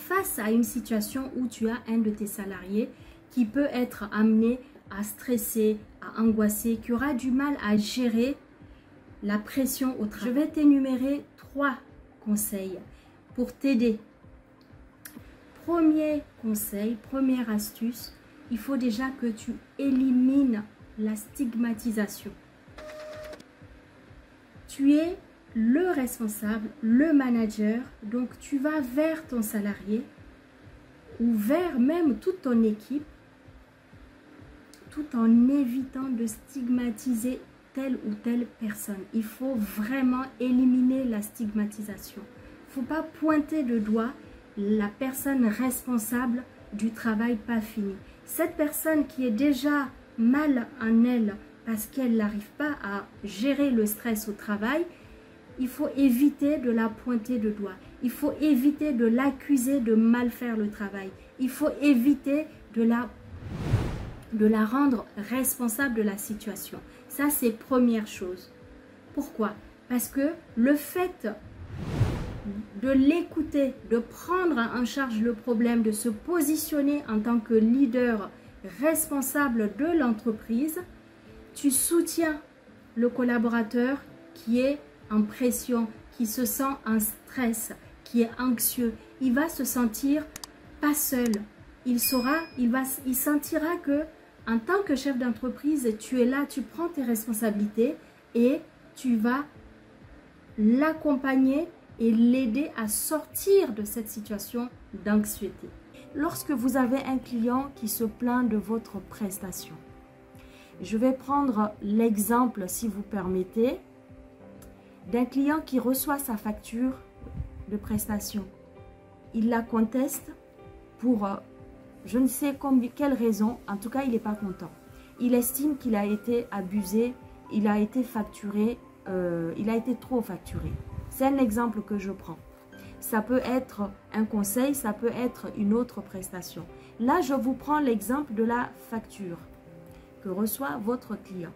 face à une situation où tu as un de tes salariés qui peut être amené à stresser, à angoisser, qui aura du mal à gérer la pression au travail. Je vais t'énumérer 3 conseils pour t'aider. Premier conseil, première astuce, il faut déjà que tu élimines la stigmatisation. Tu es le responsable, le manager, donc tu vas vers ton salarié ou vers même toute ton équipe tout en évitant de stigmatiser telle ou telle personne. Il faut vraiment éliminer la stigmatisation. Il ne faut pas pointer le doigt la personne responsable du travail pas fini. Cette personne qui est déjà mal en elle parce qu'elle n'arrive pas à gérer le stress au travail, il faut éviter de la pointer de doigt. Il faut éviter de l'accuser de mal faire le travail. Il faut éviter de la rendre responsable de la situation. Ça, c'est première chose. Pourquoi? Parce que le fait de l'écouter, de prendre en charge le problème, de se positionner en tant que leader responsable de l'entreprise, tu soutiens le collaborateur qui est en pression, qui se sent en stress, qui est anxieux. Il va se sentir pas seul. Il sentira que en tant que chef d'entreprise, tu es là, tu prends tes responsabilités et tu vas l'accompagner et l'aider à sortir de cette situation d'anxiété. Lorsque vous avez un client qui se plaint de votre prestation, je vais prendre l'exemple, si vous permettez, d'un client qui reçoit sa facture de prestation. Il la conteste pour je ne sais quelle raison, en tout cas il n'est pas content. Il estime qu'il a été abusé, il a été facturé, il a été trop facturé. C'est un exemple que je prends. Ça peut être un conseil, ça peut être une autre prestation. Là, je vous prends l'exemple de la facture que reçoit votre client.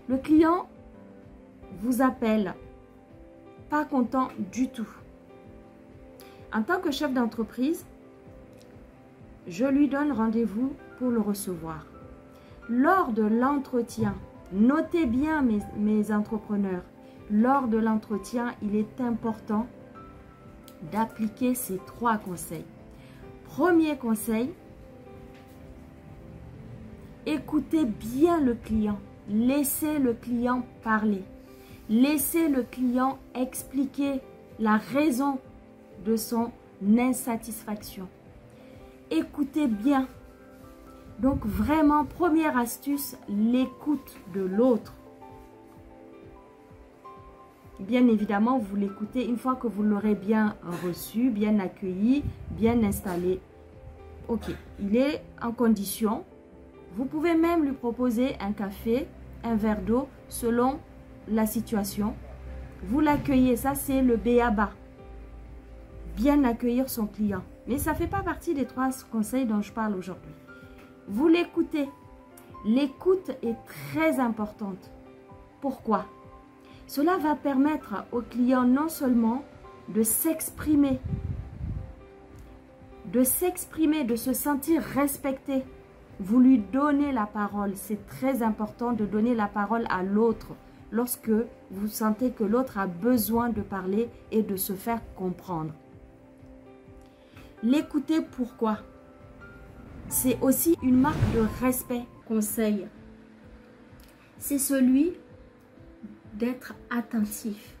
Le client vous appelle, pas content du tout. En tant que chef d'entreprise, je lui donne rendez-vous pour le recevoir. Lors de l'entretien, notez bien mes entrepreneurs, lors de l'entretien, il est important d'appliquer ces 3 conseils. Premier conseil, écoutez bien le client. Laissez le client parler. Laissez le client expliquer la raison de son insatisfaction. Écoutez bien. Donc vraiment, première astuce, l'écoute de l'autre. Bien évidemment, vous l'écoutez une fois que vous l'aurez bien reçu, bien accueilli, bien installé. Ok, il est en condition. Vous pouvez même lui proposer un café, un verre d'eau, selon la situation. Vous l'accueillez, ça c'est le b.a.-ba. Bien accueillir son client. Mais ça ne fait pas partie des 3 conseils dont je parle aujourd'hui. Vous l'écoutez. L'écoute est très importante. Pourquoi? Cela va permettre au client non seulement de s'exprimer, de se sentir respecté. Vous lui donnez la parole. C'est très important de donner la parole à l'autre lorsque vous sentez que l'autre a besoin de parler et de se faire comprendre. L'écouter, pourquoi? C'est aussi une marque de respect. Conseil, c'est celui d'être attentif.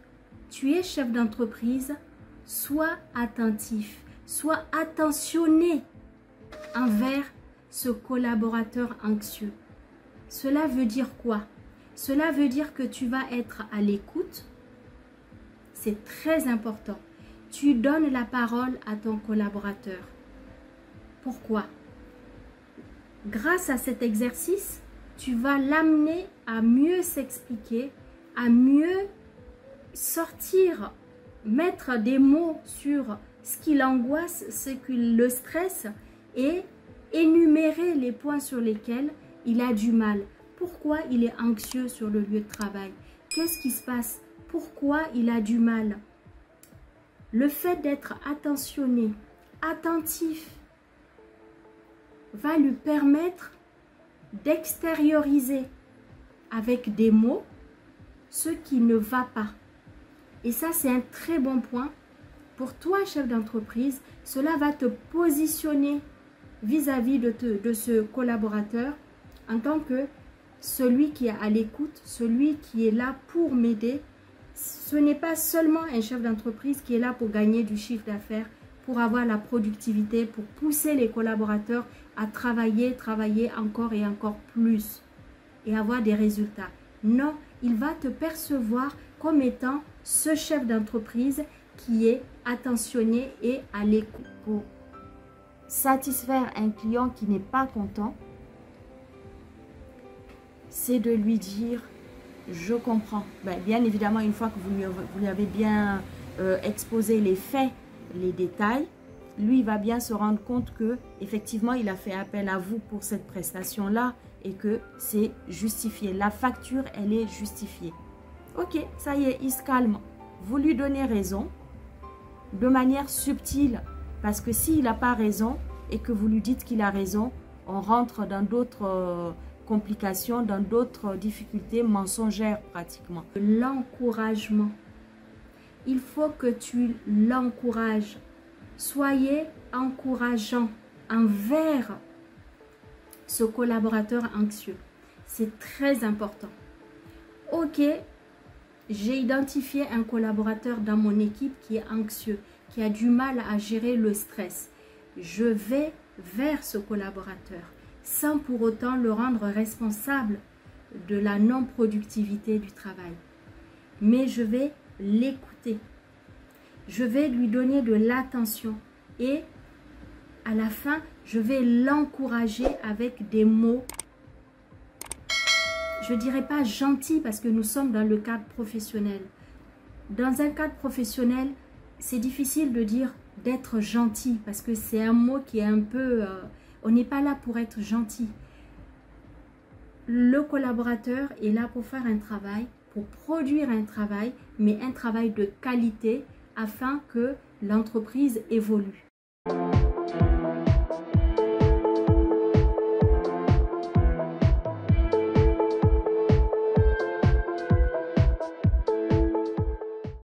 Tu es chef d'entreprise, sois attentif, sois attentionné envers ce collaborateur anxieux. Cela veut dire quoi? Cela veut dire que tu vas être à l'écoute. C'est très important. Tu donnes la parole à ton collaborateur. Pourquoi? Grâce à cet exercice, tu vas l'amener à mieux s'expliquer, à mieux sortir, mettre des mots sur ce qui l'angoisse, ce qui le stresse et énumérer les points sur lesquels il a du mal. Pourquoi il est anxieux sur le lieu de travail? Qu'est-ce qui se passe? Pourquoi il a du mal? Le fait d'être attentionné, attentif va lui permettre d'extérioriser avec des mots ce qui ne va pas. Et ça, c'est un très bon point. Pour toi, chef d'entreprise, cela va te positionner vis-à-vis de ce collaborateur en tant que celui qui est à l'écoute, celui qui est là pour m'aider. Ce n'est pas seulement un chef d'entreprise qui est là pour gagner du chiffre d'affaires, pour avoir la productivité, pour pousser les collaborateurs à travailler encore et encore plus et avoir des résultats. Non, il va te percevoir comme étant ce chef d'entreprise qui est attentionné et à l'écoute. Pour satisfaire un client qui n'est pas content, c'est de lui dire « je comprends ». Bien évidemment, une fois que vous lui avez bien exposé les faits, les détails, lui, il va bien se rendre compte que effectivement, il a fait appel à vous pour cette prestation-là et que c'est justifié. La facture, elle est justifiée. Ok, ça y est, il se calme. Vous lui donnez raison de manière subtile, parce que s'il n'a pas raison et que vous lui dites qu'il a raison, on rentre dans d'autres complications, dans d'autres difficultés mensongères pratiquement. L'encouragement. Il faut que tu l'encourages. Soyez encourageant envers ce collaborateur anxieux. C'est très important. Ok, j'ai identifié un collaborateur dans mon équipe qui est anxieux, qui a du mal à gérer le stress. Je vais vers ce collaborateur sans pour autant le rendre responsable de la non-productivité du travail. Mais je vais l'écouter. Je vais lui donner de l'attention et à la fin, je vais l'encourager avec des mots, je ne dirais pas gentils parce que nous sommes dans le cadre professionnel. Dans un cadre professionnel, c'est difficile de dire d'être gentil parce que c'est un mot qui est un peu... on n'est pas là pour être gentil. Le collaborateur est là pour faire un travail, pour produire un travail, mais un travail de qualité afin que l'entreprise évolue.